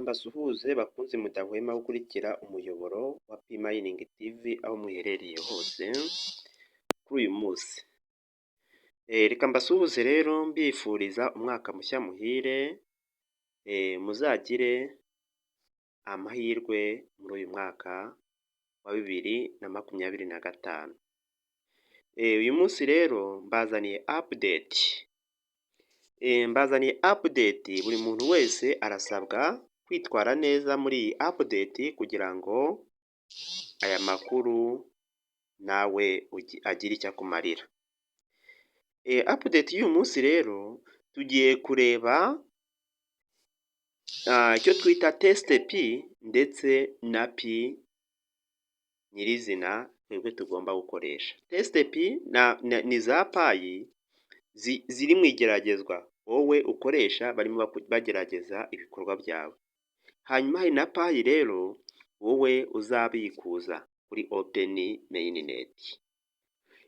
mbasuhuze bakunzi mudahwema gukurikira umuyoboro wa P-Mining TV aho muherereye hose kuri uyu munsi. Reka mbasuhuze rero mbifuriza umwaka mushya muhire, muzagire amahirwe muri uyu mwaka wa 2025. Uyu munsi rero mbazaniye update, buri muntu wese arasabwa kwitwara neza muri iyi update kugira ngo aya makuru nawe agire icyo akumarira. Update y'uyu munsi rero tugiye kureba icyo twita test P ndetse na P nyirizina twebwe tugomba gukoresha. Test P ni za payi ziri mu igeragezwa wowe ukoresha barimo bagerageza ibikorwa byawe. Hanyuma hari na payi rero wowe uzabikuza kuri Open Mainnet.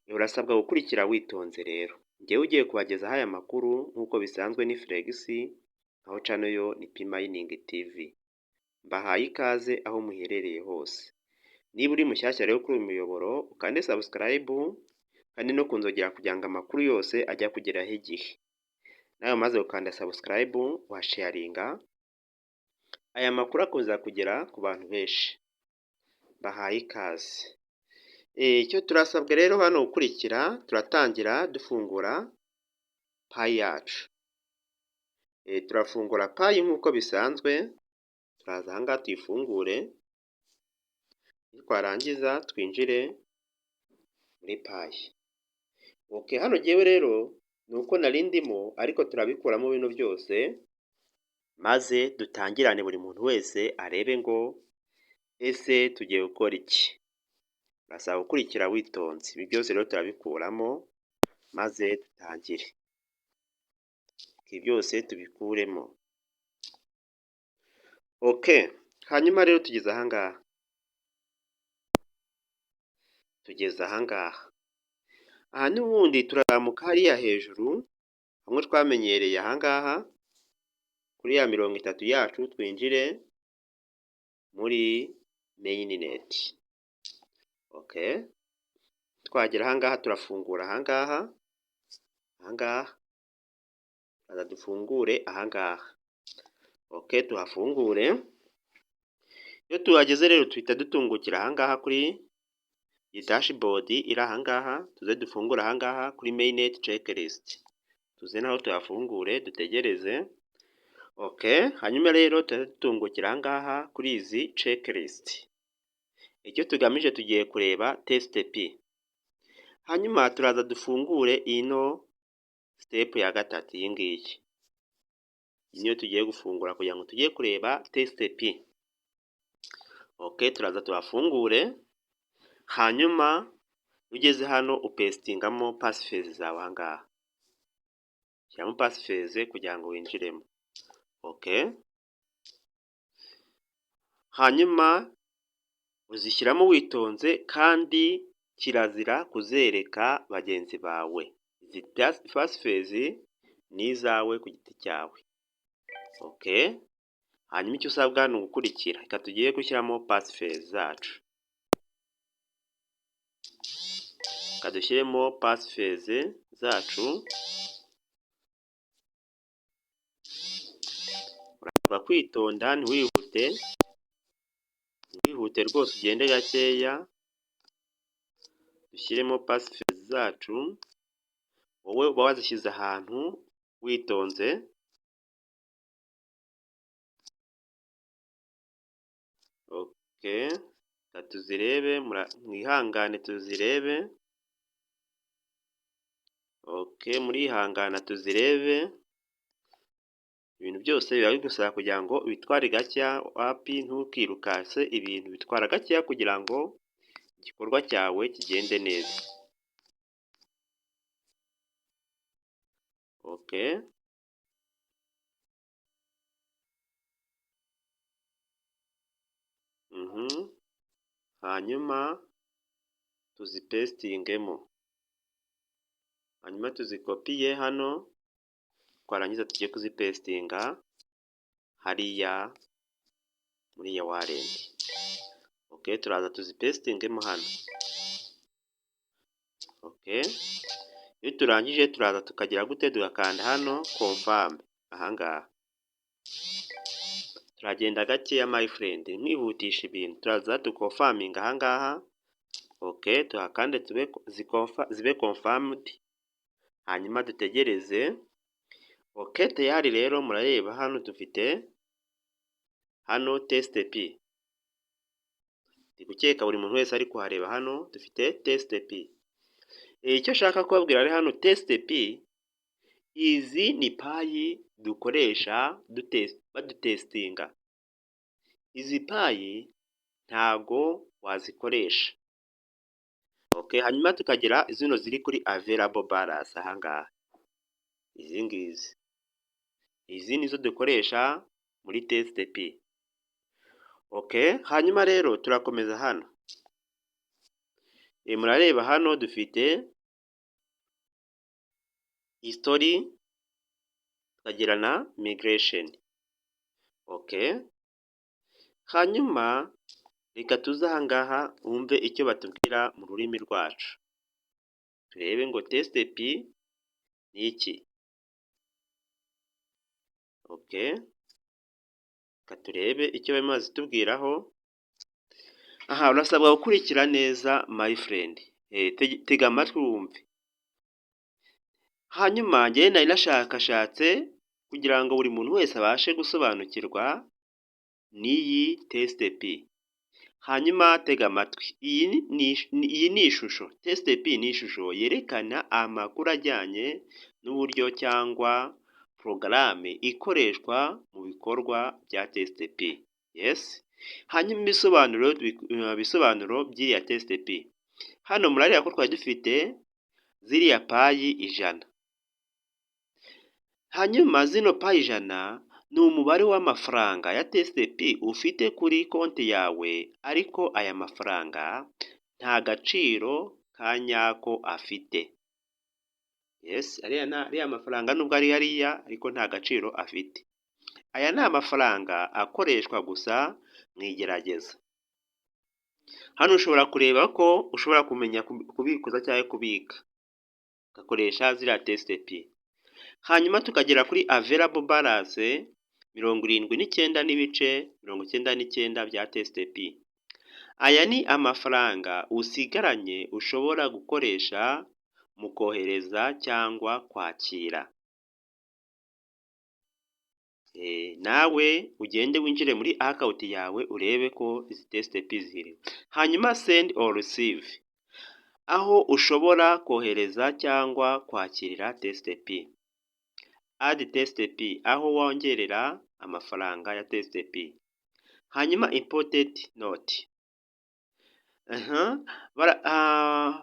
Urasabwa gukurikira witonze rero. Njyewe ugiye kubagezaho aya makuru nk'uko bisanzwe ni Flex, aho channel yo ni P-Mining TV. Mbahaye ikaze aho muherereye hose. Niba uri mushyashya rero kuri uyu muyoboro ukande subscribe kandi no kunzogera kugira ngo amakuru yose ajya kugeraho igihe. Nawe maze ukanda subscribe washaringa aya makuru akomeza kugera ku bantu benshi. Bahaye ikaze. Icyo turasabwa rero hano gukurikira, turatangira dufungura payi yacu. Turafungura payi nk'uko bisanzwe, turaza aha ngaha tuyifungure, twarangiza twinjire muri payi. Hano jyewe rero ni uko nari ndimo ariko turabikuramo bino byose maze dutangirane buri muntu wese arebe ngo ese tugiye gukora iki. Urasaba gukurikira witonze. Ibi byose rero turabikuramo maze dutangire. Ibi byose tubikuremo. Hanyuma rero tugeze aha ngaha. Aha n'ubundi turazamuka hariya hejuru, hamwe twamenyereye aha ngaha, kuri ya 30 yacu twinjire muri Mainnet. Twagera aha ngaha turafungura aha ngaha, dufungure aha ngaha. Tuhafungure. Iyo tuhageze rero tuhita dutungukira aha ngaha kuri iyi dashboard iri aha ngaha, tuze dufungura aha ngaha kuri Mainnet checklist. Tuze naho tuyafungure dutegereze. Hanyuma rero dutungukira aha ngaha kuri izi checklist. Icyo tugamije tugiye kureba test P. Hanyuma turaza dufungure ino step ya gatatu iyi ngiyi. Niyo tugiye gufungura kugira ngo tugiye kureba test P. Turaza tuhafungure. Hanyuma ugeze hano upestingamo passphrase zawe aha ngaha. Shyiramo passphrase kugira ngo winjiremo. Hanyuma uzishyiramo witonze kandi kirazira kuzereka bagenzi bawe. Izi passphrase ni izawe ku giti cyawe. Hanyuma icyo usabwa ni ugukurikira. Reka tugiye gushyiramo passphrase zacu. Dushyiremo passphrase zacu. Urasabwa kwitonda ntiwihute rwose, ugende gakeya. Dushyiremo passphrase zacu. Wowe uba wazishyize ahantu witonze. Tuzirebe, mwihangane tuzirebe. Murihangana tuzirebe. Ibintu byose biba bigusaba kugira ngo bitware gake, wapi ntukirukase ibintu, bitwara gake kugira ngo igikorwa cyawe kigende neza. Hanyuma tuzipestingemo. Hanyuma tuzikopiye hano, twarangiza tugiye kuzipestinga hariya muri ya wallet. Okay, turaza tuzipestingemo hano. Okay, iyo turangije turaza tukagira gute, tugakanda hano confirm. Ahangaha turagenda gakeya my friend, mwihutisha ibintu. Turaza tukonfaminga ahangaha. Okay, tuhakande zibe confirmed, hanyuma dutegereze. Okay, tayari rero murareba hano dufite hano TestP. Ndi gukeka buri muntu wese ari kuhareba. Hano dufite TestP. Icyo nshaka kubabwira ari hano TestP, izi ni payi dukoresha badutestinga. Izi payi ntago wazikoresha. Okay, hanyuma tukagira zino ziri kuri available balance ahangaha. Izi ngizi. Izi nizo dukoresha muri TestP. Okay, hanyuma rero turakomeza hano. Murareba hano dufite history, tukagira na migration. Okay, hanyuma reka tuze ahangaha wumve icyo batubwira mu rurimi rwacu. Turebe ngo TestP ni iki. Okay, reka turebe icyo barimo bazitubwiraho. Aha, urasabwa gukurikira neza my friend. Tega amatwi wumve. Hanyuma njye nari nashakashatse kugira ngo buri muntu wese abashe gusobanukirwa n'iyi TestP. Hanyuma tega amatwi. Iyi ni ishusho. TestP ni ishusho yerekana amakuru ajyanye n'uburyo cyangwa porogaramu ikoreshwa mu bikorwa bya TestP. Yes. Hanyuma ibisobanuro by'iriya TestP. Hano murareba ko twari dufite ziriya payi 100. Hanyuma zino payi 100 ni umubare w'amafaranga ya TestP ufite kuri konti yawe, ariko aya mafaranga nta gaciro ka nyako afite. Yes, ariya mafaranga nubwo ari hariya ariko nta gaciro afite. Aya ni amafaranga akoreshwa gusa mu igerageza. Hano ushobora kureba ko ushobora kumenya kubikuza cyangwa kubika, ugakoresha ziriya TestP. Hanyuma tukagera kuri available balance 79.99 bya TestP. Aya ni amafaranga usigaranye ushobora gukoresha mu kohereza cyangwa kwakira. Nawe ugende winjire muri account yawe urebe ko izi TestP ziri. Hanyuma send or receive, aho ushobora kohereza cyangwa kwakirira TestP. Add TestP, aho wongerera amafaranga ya TestP. Hanyuma imported note.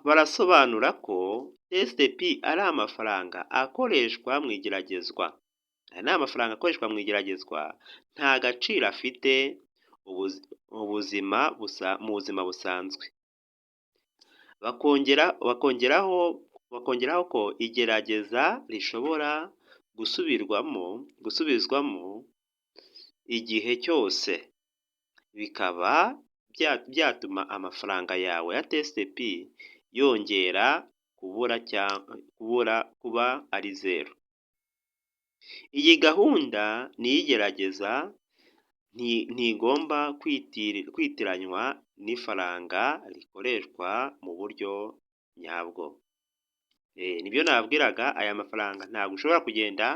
Barasobanura ko TestP ari amafaranga akoreshwa mu igeragezwa. Aya ni amafaranga akoreshwa mu igeragezwa, nta gaciro afite mu buzima busanzwe. Bakongeraho ko igerageza rishobora gusubizwamo igihe cyose, bikaba byatuma amafaranga yawe ya TestP yongera kuba ari 0. Iyi gahunda niyigerageza ntigomba kwitiranywa n'ifaranga rikoreshwa mu buryo nyabwo. Nibyo nababwiraga, aya mafaranga ntabwo ushobora kugenda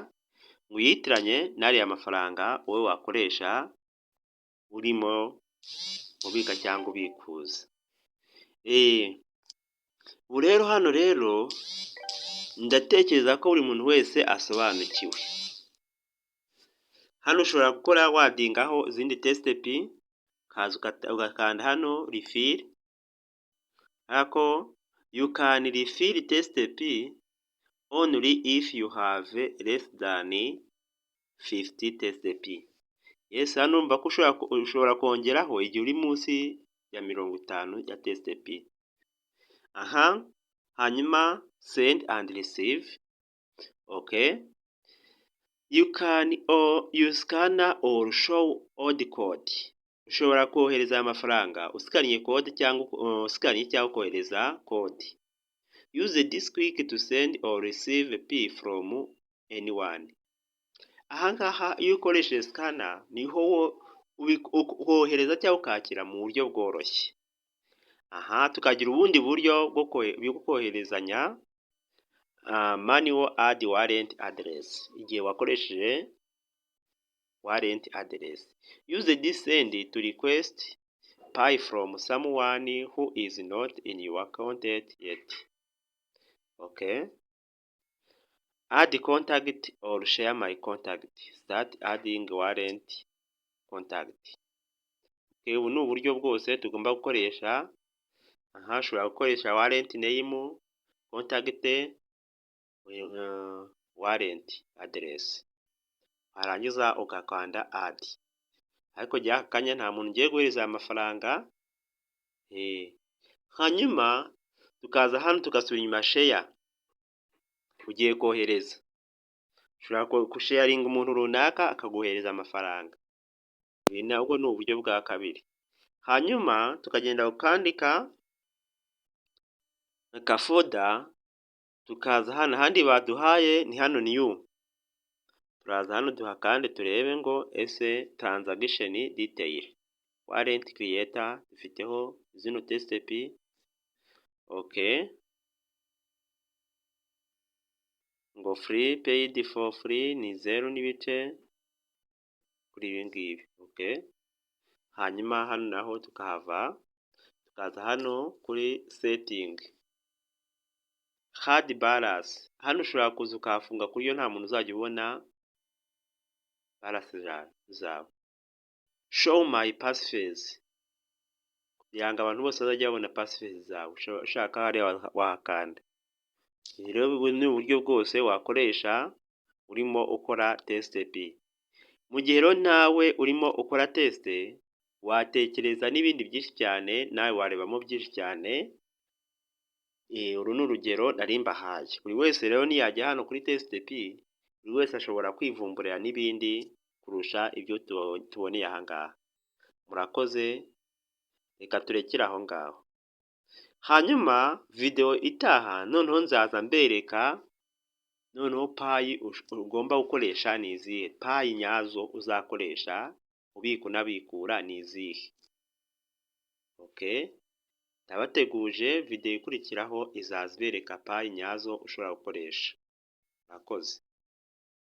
ngo uyitiranye n'ariya mafaranga wowe wakoresha urimo ubika cyangwa ubikuza. Ubu rero hano rero ndatekereza ko buri muntu wese asobanukiwe. Hano ushobora gukora wadingaho izindi TestP, ugakanda hano refill. Ako you can refill TestP only if you have less than 50 TestP. Yes, hano mba ko ushobora kongeraho igihe uri munsi ya 50 ya TestP. Hanyuma send and receive. Okay, you can you scan or show odd code. ushobora kohereza aya mafaranga usikaniye kode cyangwa usikaniye cyangwa kohereza kode. Use this quick to send or receive a P from anyone. Aha ngaha iyo ukoresheje scanner niho wohereza cyangwa ukakira mu buryo bworoshye. Aha tukagira ubundi buryo bwo koherezanya manual add wallet address igihe wakoresheje wallet address. Use this send to request pay from someone who is not in your contact yet. Okay. Add contact or share my contact. Start adding wallet contact. Okay, ubu ni uburyo bwose tugomba gukoresha. Aha ushobora gukoresha wallet name, contact, wallet address. Warangiza ugakanda add. Ariko jya akanya nta muntu ugiye guhereza amafaranga. Hanyuma tukaza hano tugasubira inyuma share. Ugiye kohereza. Ushobora kusharinga umuntu runaka akaguhereza amafaranga. Ibi nabwo ni uburyo bwa kabiri. Hanyuma tukagenda ukandika akafoda, tukaza hano handi baduhaye ni hano new. Turaza hano duhakande turebe ngo ese transaction detail. Wallet creator dufiteho zino TSTP. Okay. Ngo free paid for free ni 0 n'ibice kuri ibi ngibi. Okay. Hanyuma hano naho tukahava tukaza hano kuri setting. Hard balance. Hano ushobora kuza ukafunga kuri yo nta muntu uzajya ubona balance zawe. Show my passphrase. Yanga abantu bose bazajya babona passphrase zawe. Ushaka hari wahakanda. Rero ubu ni uburyo bwose wakoresha urimo ukora TSTP. Mu gihe rero nawe urimo ukora test watekereza n'ibindi byinshi cyane, nawe warebamo byinshi cyane. Uru ni urugero nari mbahaye. Buri wese rero niyajya hano kuri TSTP, buri wese ashobora kwivumburira n'ibindi kurusha ibyo tuboneye aha ngaha. Murakoze, reka turekere aho ngaho. Hanyuma video itaha noneho nzaza mbereka noneho payi ugomba gukoresha ni izihe. Payi nyazo uzakoresha ubika unabikura ni izihe. Okay. Ndabateguje video ikurikiraho izazibereka payi nyazo ushobora gukoresha. Murakoze.